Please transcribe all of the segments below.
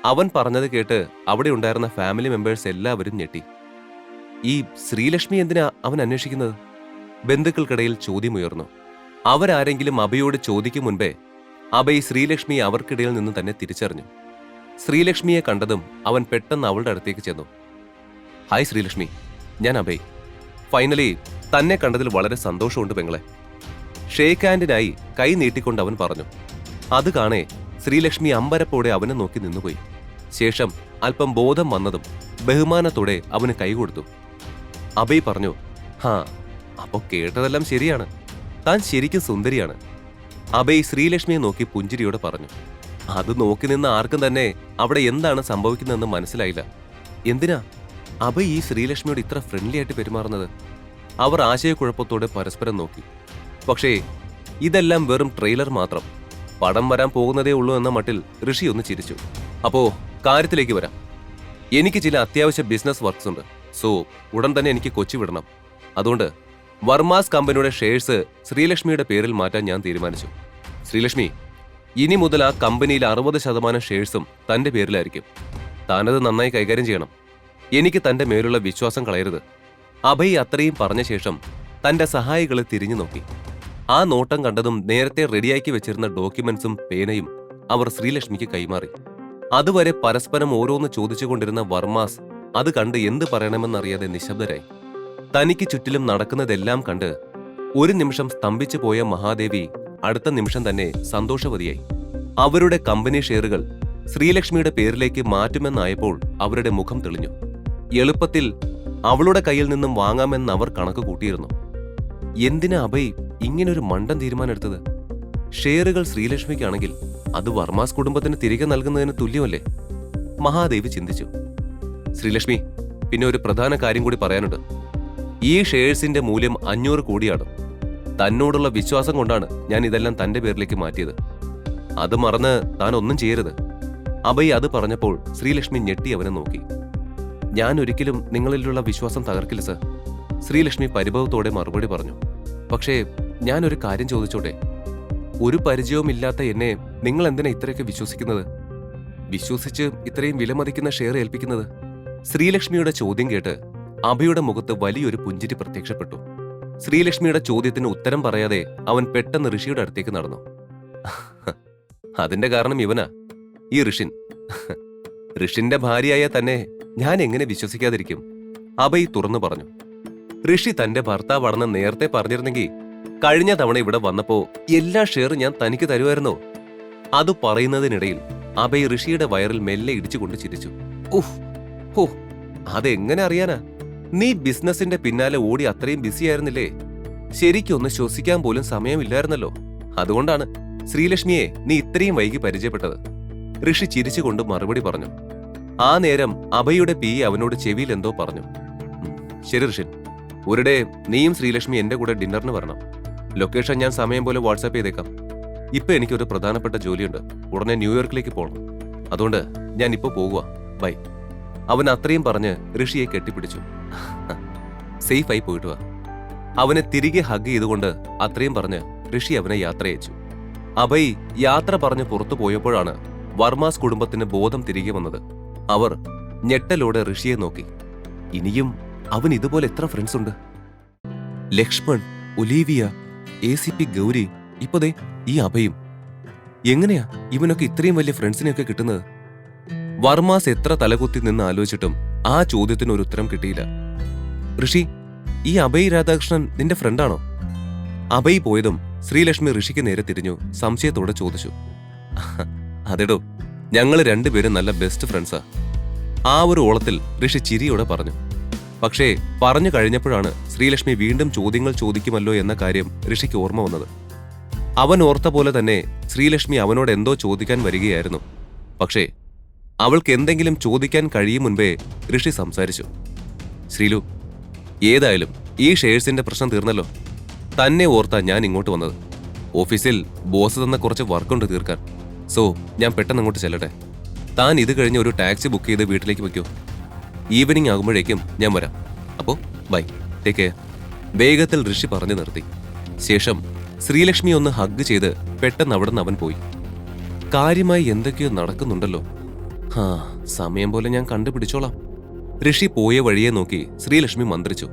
അവൻ പറഞ്ഞത് കേട്ട് അവിടെ ഉണ്ടായിരുന്ന ഫാമിലി മെമ്പേഴ്സ് എല്ലാവരും ഞെട്ടി. ഈ ശ്രീലക്ഷ്മി എന്തിനാ അവൻ അന്വേഷിക്കുന്നത്? ബന്ധുക്കൾക്കിടയിൽ ചോദ്യമുയർന്നു. അവരാരെങ്കിലും അഭയോട് ചോദിക്കും മുൻപേ അഭയ് ശ്രീലക്ഷ്മി അവർക്കിടയിൽ നിന്ന് തന്നെ തിരിച്ചറിഞ്ഞു. ശ്രീലക്ഷ്മിയെ കണ്ടതും അവൻ പെട്ടെന്ന് അവളുടെ അടുത്തേക്ക് ചെന്നു. ഹായ് ശ്രീലക്ഷ്മി, ഞാൻ അഭയ്. ഫൈനലി തന്നെ കണ്ടതിൽ വളരെ സന്തോഷമുണ്ട് പെങ്ങളെ. ഷേക്ക് ഹാൻഡിനായി കൈ നീട്ടിക്കൊണ്ട് അവൻ പറഞ്ഞു. അത് കാണേ ശ്രീലക്ഷ്മി അമ്പരപ്പോടെ അവനെ നോക്കി നിന്നുപോയി. ശേഷം അല്പം ബോധം വന്നതും ബഹുമാനത്തോടെ അവന് കൈകൊടുത്തു. അഭയ് പറഞ്ഞു, ഹാ, അപ്പോ കേട്ടതെല്ലാം ശരിയാണ്. താൻ ശരിക്കും സുന്ദരിയാണ്. അഭയ് ശ്രീലക്ഷ്മിയെ നോക്കി പുഞ്ചിരിയോടെ പറഞ്ഞു. അത് നോക്കി നിന്ന് ആർക്കും തന്നെ അവിടെ എന്താണ് സംഭവിക്കുന്നതെന്ന് മനസ്സിലായില്ല. എന്തിനാ അഭയ് ഈ ശ്രീലക്ഷ്മിയോട് ഇത്ര ഫ്രണ്ട്ലി ആയിട്ട് പെരുമാറുന്നത്? അവർ ആശയക്കുഴപ്പത്തോടെ പരസ്പരം നോക്കി. പക്ഷേ ഇതെല്ലാം വെറും ട്രെയിലർ മാത്രം. പടം വരാൻ പോകുന്നതേ ഉള്ളൂ എന്ന മട്ടിൽ ഋഷി ഒന്ന് ചിരിച്ചു. അപ്പോ കാര്യത്തിലേക്ക് വരാം. എനിക്ക് ചില അത്യാവശ്യ ബിസിനസ് വർക്ക്സ് ഉണ്ട്. സോ ഉടൻ തന്നെ എനിക്ക് കൊച്ചി വിടണം. അതുകൊണ്ട് വർമാസ് കമ്പനിയുടെ ഷെയർസ് ശ്രീലക്ഷ്മിയുടെ പേരിൽ മാറ്റാൻ ഞാൻ തീരുമാനിച്ചു. ശ്രീലക്ഷ്മി, ഇനി മുതൽ ആ കമ്പനിയിൽ 60% ഷെയർസും തന്റെ പേരിലായിരിക്കും. താനത് നന്നായി കൈകാര്യം ചെയ്യണം. എനിക്ക് തന്റെ മേലുള്ള വിശ്വാസം കളയരുത്. അഭയ് അത്രയും പറഞ്ഞ ശേഷം തന്റെ സഹായികളെ തിരിഞ്ഞു നോക്കി. ആ നോട്ടം കണ്ടതും നേരത്തെ റെഡിയാക്കി വെച്ചിരുന്ന ഡോക്യുമെന്റ്സും പേനയും അവർ ശ്രീലക്ഷ്മിക്ക് കൈമാറി. അതുവരെ പരസ്പരം ഓരോന്ന് ചോദിച്ചുകൊണ്ടിരുന്ന വർമാസ് അത് കണ്ട് എന്ത് പറയണമെന്നറിയാതെ നിശബ്ദരായി. തനിക്ക് ചുറ്റിലും നടക്കുന്നതെല്ലാം കണ്ട് ഒരു നിമിഷം സ്തംഭിച്ചു പോയ മഹാദേവി അടുത്ത നിമിഷം തന്നെ സന്തോഷവതിയായി. അവരുടെ കമ്പനി ഷെയറുകൾ ശ്രീലക്ഷ്മിയുടെ പേരിലേക്ക് മാറ്റുമെന്നായപ്പോൾ അവരുടെ മുഖം തെളിഞ്ഞു. എളുപ്പത്തിൽ അവളുടെ കയ്യിൽ നിന്നും വാങ്ങാമെന്ന് അവർ കണക്ക് കൂട്ടിയിരുന്നു. എന്തിനാ അഭയ് ഇങ്ങനൊരു മണ്ടൻ തീരുമാനം എടുത്തത്? ഷെയറുകൾ ശ്രീലക്ഷ്മിക്കാണെങ്കിൽ അത് വർമാസ് കുടുംബത്തിന് തിരികെ നൽകുന്നതിന് തുല്യമല്ലേ? മഹാദേവി ചിന്തിച്ചു. ശ്രീലക്ഷ്മി, പിന്നെ ഒരു പ്രധാന കാര്യം കൂടി പറയാനുണ്ട്. ഈ ഷെയർസിന്റെ മൂല്യം 500 കോടിയാണ്. തന്നോടുള്ള വിശ്വാസം കൊണ്ടാണ് ഞാൻ ഇതെല്ലാം തന്റെ പേരിലേക്ക് മാറ്റിയത്. അത് മറന്ന് താൻ ഒന്നും ചെയ്യരുത്. അഭയ് അത് പറഞ്ഞപ്പോൾ ശ്രീലക്ഷ്മി ഞെട്ടി അവനെ നോക്കി. ഞാൻ ഒരിക്കലും നിങ്ങളിലുള്ള വിശ്വാസം തകർക്കില്ല സർ. ശ്രീലക്ഷ്മി പരിഭവത്തോടെ മറുപടി പറഞ്ഞു. പക്ഷേ ഞാനൊരു കാര്യം ചോദിച്ചോട്ടെ? ഒരു പരിചയവുമില്ലാത്ത എന്നെ നിങ്ങൾ എന്തിനാ ഇത്രയൊക്കെ വിശ്വസിക്കുന്നത്? വിശ്വസിച്ച് ഇത്രയും വിലമതിക്കുന്ന ഷെയർ ഏൽപ്പിക്കുന്നത്? ശ്രീലക്ഷ്മിയുടെ ചോദ്യം കേട്ട് അഭയുടെ മുഖത്ത് വലിയൊരു പുഞ്ചിരി പ്രത്യക്ഷപ്പെട്ടു. ശ്രീലക്ഷ്മിയുടെ ചോദ്യത്തിന് ഉത്തരം പറയാതെ അവൻ പെട്ടെന്ന് ഋഷിയുടെ അടുത്തേക്ക് നടന്നു. അതിന്റെ കാരണം ഇവനാ, ഈ ഋഷിൻ. ഋഷിന്റെ ഭാര്യയായ തന്നെ ഞാൻ എങ്ങനെ വിശ്വസിക്കാതിരിക്കും? അഭയ് തുറന്നു പറഞ്ഞു. ഋഷി തന്റെ ഭർത്താവാണെന്ന് നേരത്തെ പറഞ്ഞിരുന്നെങ്കിൽ കഴിഞ്ഞ തവണ ഇവിടെ വന്നപ്പോ എല്ലാ ഷെയറും ഞാൻ തനിക്ക് തരുമായിരുന്നോ? അത് പറയുന്നതിനിടയിൽ അഭയ് ഋഷിയുടെ വയറിൽ മെല്ലെ ഇടിച്ചുകൊണ്ട് ചിരിച്ചു. ഉഫ്, ഹോ, അതെങ്ങനെ അറിയാനാ? നീ ബിസിനസിന്റെ പിന്നാലെ ഓടി അത്രയും ബിസി ആയിരുന്നില്ലേ? ശരിക്കൊന്ന് ശ്വസിക്കാൻ പോലും സമയമില്ലായിരുന്നല്ലോ. അതുകൊണ്ടാണ് ശ്രീലക്ഷ്മിയെ നീ ഇത്രയും വൈകി പരിചയപ്പെട്ടത്. ഋഷി ചിരിച്ചുകൊണ്ട് മറുപടി പറഞ്ഞു. ആ നേരം അഭയുടെ പി അവനോട് ചെവിയിൽ എന്തോ പറഞ്ഞു. ശരി ഋഷിൻ, ഒരിടെ നീയും ശ്രീലക്ഷ്മി എന്റെ കൂടെ ഡിന്നറിന് വരണം. ലൊക്കേഷൻ ഞാൻ സമയം പോലെ വാട്സാപ്പ് ചെയ്തേക്കാം. ഇപ്പൊ എനിക്കൊരു പ്രധാനപ്പെട്ട ജോലിയുണ്ട്. ഉടനെ ന്യൂയോർക്കിലേക്ക് പോകണം. അതുകൊണ്ട് ഞാൻ ഇപ്പൊ പോകുക. ബൈ. അവൻ അത്രയും പറഞ്ഞ് ഋഷിയെ കെട്ടിപ്പിടിച്ചു. സേഫായി പോയിട്ട് വാ. അവനെ തിരികെ ഹഗ് ചെയ്തുകൊണ്ട് അത്രയും പറഞ്ഞ് ഋഷി അവനെ യാത്രയച്ചു. അഭയ് യാത്ര പറഞ്ഞ് പുറത്തു പോയപ്പോഴാണ് വർമാസ് കുടുംബത്തിന് ബോധം തിരികെ വന്നത്. അവർ ഞെട്ടലോടെ ഋഷിയെ നോക്കി. ഇനിയും അവൻ ഇതുപോലെ എത്ര ഫ്രണ്ട്സ് ഉണ്ട്? ലക്ഷ്മൺ, ഒലീവിയ, ACP ഗൗരി, ഇപ്പതേ ഈ അഭയും. എങ്ങനെയാ ഇവനൊക്കെ ഇത്രയും വലിയ ഫ്രണ്ട്സിനെയൊക്കെ കിട്ടുന്നത്? വർമാസ് എത്ര തലകുത്തി നിന്ന് ആലോചിച്ചിട്ടും ആ ചോദ്യത്തിന് ഒരു ഉത്തരം കിട്ടിയില്ല. ഋഷി, ഈ അഭയ് രാധാകൃഷ്ണൻ നിന്റെ ഫ്രണ്ടാണോ? അഭയ് പോയതും ശ്രീലക്ഷ്മി ഋഷിക്ക് നേരെ തിരിഞ്ഞു സംശയത്തോടെ ചോദിച്ചു. അതെടോ, ഞങ്ങൾ രണ്ടുപേരും നല്ല ബെസ്റ്റ് ഫ്രണ്ട്സാ. ആ ഒരു ഓളത്തിൽ ഋഷി ചിരിയോടെ പറഞ്ഞു. പക്ഷേ പറഞ്ഞു കഴിഞ്ഞപ്പോഴാണ് ശ്രീലക്ഷ്മി വീണ്ടും ചോദ്യങ്ങൾ ചോദിക്കുമല്ലോ എന്ന കാര്യം ഋഷിക്ക് ഓർമ്മ വന്നത്. അവൻ ഓർത്ത പോലെ തന്നെ ശ്രീലക്ഷ്മി അവനോട് എന്തോ ചോദിക്കാൻ വരികയായിരുന്നു. പക്ഷേ അവൾക്ക് എന്തെങ്കിലും ചോദിക്കാൻ കഴിയും മുൻപേ ഋഷി സംസാരിച്ചു. ശ്രീലു, ഏതായാലും ഈ ഷെയർസിന്റെ പ്രശ്നം തീർന്നല്ലോ. തന്നെ ഓർത്താ ഞാൻ ഇങ്ങോട്ട് വന്നത്. ഓഫീസിൽ ബോസ് തന്ന കുറച്ച് വർക്കുണ്ട് തീർക്കാൻ. സോ ഞാൻ പെട്ടെന്ന് അങ്ങോട്ട് ചെല്ലട്ടെ. താൻ ഇത് കഴിഞ്ഞ് ഒരു ടാക്സി ബുക്ക് ചെയ്ത് വീട്ടിലേക്ക് വയ്ക്കൂ. ഈവനിങ് ആകുമ്പോഴേക്കും ഞാൻ വരാം. അപ്പോ ബൈ, ടേക്ക് കെയർ. വേഗത്തിൽ ഋഷി പറഞ്ഞു നിർത്തി. ശേഷം ശ്രീലക്ഷ്മി ഒന്ന് ഹഗ് ചെയ്ത് പെട്ടെന്ന് അവിടുന്ന് അവൻ പോയി. കാര്യമായി എന്തൊക്കെയോ നടക്കുന്നുണ്ടല്ലോ. ഹാ, സമയം പോലെ ഞാൻ കണ്ടുപിടിച്ചോളാം. ഋഷി പോയ വഴിയെ നോക്കി ശ്രീലക്ഷ്മി മന്ത്രിച്ചു.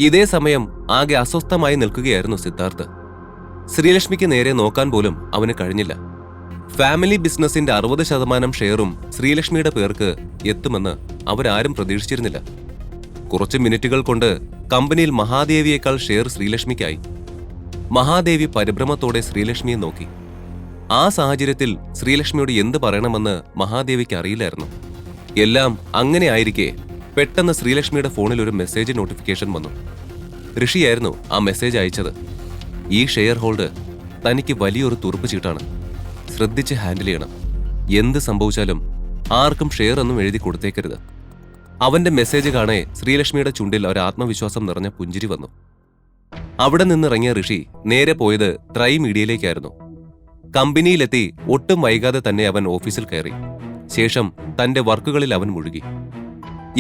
ഇതേ സമയം ആകെ അസ്വസ്ഥമായി നിൽക്കുകയായിരുന്നു സിദ്ധാർത്ഥ്. ശ്രീലക്ഷ്മിക്ക് നേരെ നോക്കാൻ പോലും അവന് കഴിഞ്ഞില്ല. ഫാമിലി ബിസിനസിന്റെ 60% ഷെയറും ശ്രീലക്ഷ്മിയുടെ പേർക്ക് എത്തുമെന്ന് അവരാരും പ്രതീക്ഷിച്ചിരുന്നില്ല. കുറച്ച് മിനിറ്റുകൾ കൊണ്ട് കമ്പനിയിൽ മഹാദേവിയേക്കാൾ ഷെയർ ശ്രീലക്ഷ്മിക്കായി. മഹാദേവി പരിഭ്രമത്തോടെ ശ്രീലക്ഷ്മിയെ നോക്കി. ആ സാഹചര്യത്തിൽ ശ്രീലക്ഷ്മിയോട് എന്ത് പറയണമെന്ന് മഹാദേവിക്ക് അറിയില്ലായിരുന്നു. എല്ലാം അങ്ങനെ ആയിരിക്കെ പെട്ടെന്ന് ശ്രീലക്ഷ്മിയുടെ ഫോണിൽ ഒരു മെസ്സേജ് നോട്ടിഫിക്കേഷൻ വന്നു. ഋഷിയായിരുന്നു ആ മെസ്സേജ് അയച്ചത്. ഈ ഷെയർ ഹോൾഡ് തനിക്ക് വലിയൊരു തുറുപ്പ് ചീട്ടാണ്. ശ്രദ്ധിച്ച് ഹാൻഡിൽ ചെയ്യണം. എന്ത് സംഭവിച്ചാലും ആർക്കും ഷെയർ ഒന്നും എഴുതി കൊടുത്തേക്കരുത്. അവന്റെ മെസ്സേജ് കാണേ ശ്രീലക്ഷ്മിയുടെ ചുണ്ടിൽ ഒരു ആത്മവിശ്വാസം നിറഞ്ഞ പുഞ്ചിരി വന്നു. അവിടെ നിന്നിറങ്ങിയ ഋഷി നേരെ പോയത് ട്രൈ മീഡിയയിലേക്കായിരുന്നു. കമ്പനിയിലെത്തി ഒട്ടും വൈകാതെ തന്നെ അവൻ ഓഫീസിൽ കയറി. ശേഷം തന്റെ വർക്കുകളിൽ അവൻ മുഴുകി.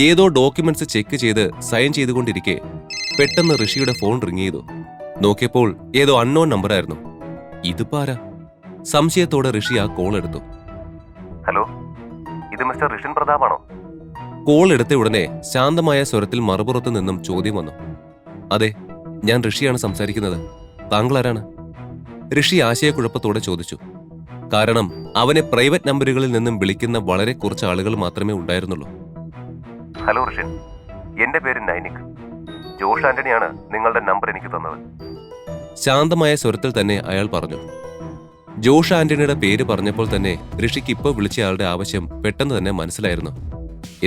ഏതോ ഡോക്യുമെന്റ്സ് ചെക്ക് ചെയ്ത് സൈൻ ചെയ്തുകൊണ്ടിരിക്കെ പെട്ടെന്ന് ഋഷിയുടെ ഫോൺ റിങ് ചെയ്തു. നോക്കിയപ്പോൾ ഏതോ അൺനോൺ നമ്പറായിരുന്നു. ഇതിപ്പോ ആരാ? സംശയത്തോടെ ഋഷി ആ കോൾ എടുത്തു. ഹലോ, ഇത് മിസ്റ്റർ ഋഷിൻ പ്രതാപാണോ? കോൾ എടുത്ത ഉടനെ ശാന്തമായ സ്വരത്തിൽ മറുപുറത്തു നിന്നും ചോദ്യം വന്നു. അതെ, ഞാൻ ഋഷിയാണ് സംസാരിക്കുന്നത്. താങ്കൾ ആരാണ്? ഋഷി ആശയക്കുഴപ്പത്തോടെ ചോദിച്ചു. കാരണം അവനെ പ്രൈവറ്റ് നമ്പറുകളിൽ നിന്നും വിളിക്കുന്ന വളരെ കുറച്ച് ആളുകൾ മാത്രമേ ഉണ്ടായിരുന്നുള്ളൂ. ഹലോ ഋഷിൻ, എന്റെ പേര് നൈനിക്. ജോഷ് ആന്റണിയാണ് നിങ്ങളുടെ നമ്പർ എനിക്ക് തന്നത്. ശാന്തമായ സ്വരത്തിൽ തന്നെ അയാൾ പറഞ്ഞു. ജോഷ് ആന്റണിയുടെ പേര് പറഞ്ഞപ്പോൾ തന്നെ ഋഷിക്ക് ഇപ്പോൾ വിളിച്ചയാളുടെ ആവശ്യം പെട്ടെന്ന് തന്നെ മനസ്സിലായിരുന്നു.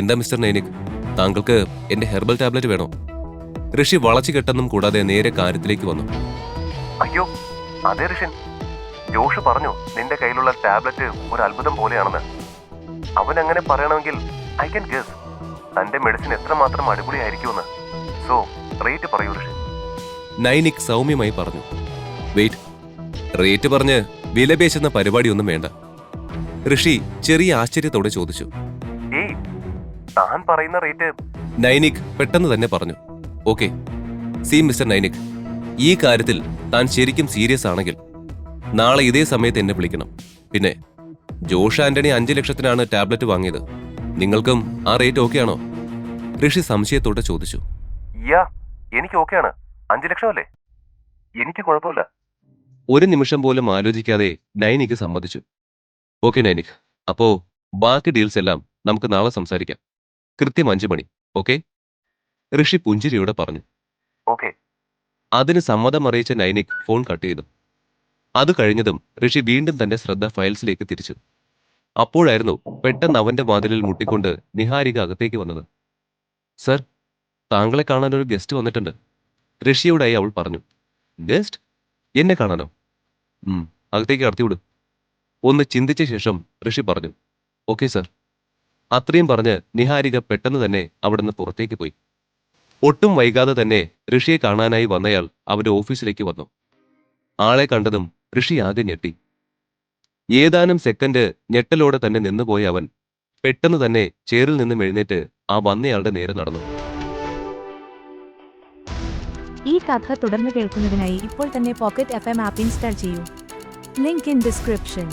എന്താ മിസ്റ്റർ നൈനിക്, താങ്കൾക്ക് എന്റെ ഹെർബൽ ടാബ്ലറ്റ് വേണോ? ഋഷി വളച്ചു കെട്ടെന്നും കൂടാതെ നേരെ കാര്യത്തിലേക്ക് വന്നു. അയ്യോ, അതെ ഋഷിൻ, ജോഷ് പറഞ്ഞു നിന്റെ കയ്യിലുള്ള ടാബ്ലറ്റ് ഒരു അത്ഭുതം പോലെയാണെന്ന്. അവൻ അങ്ങനെ പറയണമെങ്കിൽ ഐ ക്യാൻ ഗസ് തന്റെ മെഡിസിൻ എത്രമാത്രം അടിപൊളിയായിരിക്കുമെന്ന്. സോ റേറ്റ് പറയൂ ഋഷിൻ. നൈനിക് സൗമ്യമായി പറഞ്ഞു. വെയിറ്റ്, റേറ്റ് പറഞ്ഞ് വിലപേശുന്ന പരിപാടിയൊന്നും വേണ്ട. ഋഷി ചെറിയ ആശ്ചര്യത്തോടെ ചോദിച്ചു. ഏയ്, താൻ പറയുന്ന റേറ്റ്. നൈനിക് പെട്ടെന്ന് തന്നെ പറഞ്ഞു. ഓക്കെ, സി മിസ്റ്റർ നൈനിക്, ഈ കാര്യത്തിൽ താൻ ശരിക്കും സീരിയസ് ആണെങ്കിൽ നാളെ ഇതേ സമയത്ത് എന്നെ വിളിക്കണം. പിന്നെ ജോഷ് ആന്റണി 5 ലക്ഷത്തിനാണ് ടാബ്ലറ്റ് വാങ്ങിയത്. നിങ്ങൾക്കും ആ റേറ്റ് ഓക്കെയാണോ? ഋഷി സംശയത്തോടെ ചോദിച്ചു. യാ, എനിക്ക് ഓക്കെയാണ്. 5 ലക്ഷം അല്ലേ? എനിക്ക് കുഴപ്പമില്ല. ഒരു നിമിഷം പോലും ആലോചിക്കാതെ നൈനിക് സമ്മതിച്ചു. ഓക്കെ നൈനിക്, അപ്പോ ബാക്കി ഡീൽസ് എല്ലാം നമുക്ക് നാളെ സംസാരിക്കാം. കൃത്യം 5 മണി. ഓക്കെ? ഋഷി പുഞ്ചിരിയോടെ പറഞ്ഞു. ഓക്കെ. അതിന് സമ്മതം അറിയിച്ച നൈനിക് ഫോൺ കട്ട് ചെയ്തു. അത് കഴിഞ്ഞതും ഋഷി വീണ്ടും തന്റെ ശ്രദ്ധ ഫയൽസിലേക്ക് തിരിച്ചു. അപ്പോഴായിരുന്നു പെട്ടെന്ന് അവന്റെ വാതിലിൽ മുട്ടിക്കൊണ്ട് നിഹാരിക അകത്തേക്ക് വന്നത്. സർ, താങ്കളെ കാണാൻ ഒരു ഗസ്റ്റ് വന്നിട്ടുണ്ട്. ഋഷിയോടായി അവൾ പറഞ്ഞു. ഗസ്റ്റ്? എന്നെ കാണാനോ? അകത്തേക്ക് കടത്തിവിടും. ഒന്ന് ചിന്തിച്ച ശേഷം ഋഷി പറഞ്ഞു. Okay sir. അത്രയും പറഞ്ഞ് നിഹാരിക പെട്ടെന്ന് തന്നെ അവിടുന്ന് പുറത്തേക്ക് പോയി. ഒട്ടും വൈകാതെ തന്നെ ഋഷിയെ കാണാനായി വന്നയാൾ അവന്റെ ഓഫീസിലേക്ക് വന്നു. ആളെ കണ്ടതും ഋഷി ആകെ ഞെട്ടി. ഏതാനും സെക്കൻഡ് ഞെട്ടലോടെ തന്നെ നിന്നുപോയ അവൻ പെട്ടെന്ന് തന്നെ ചെയറിൽ നിന്നും എഴുന്നേറ്റ് ആ വന്നയാളുടെ നേരെ നടന്നു. ഈ കഥ തുടർന്ന് കേൾക്കുന്നതിനായി ഇപ്പോൾ തന്നെ പോക്കറ്റ് FM ആപ്പ് ഇൻസ്റ്റാൾ ചെയ്യൂ. Link in description.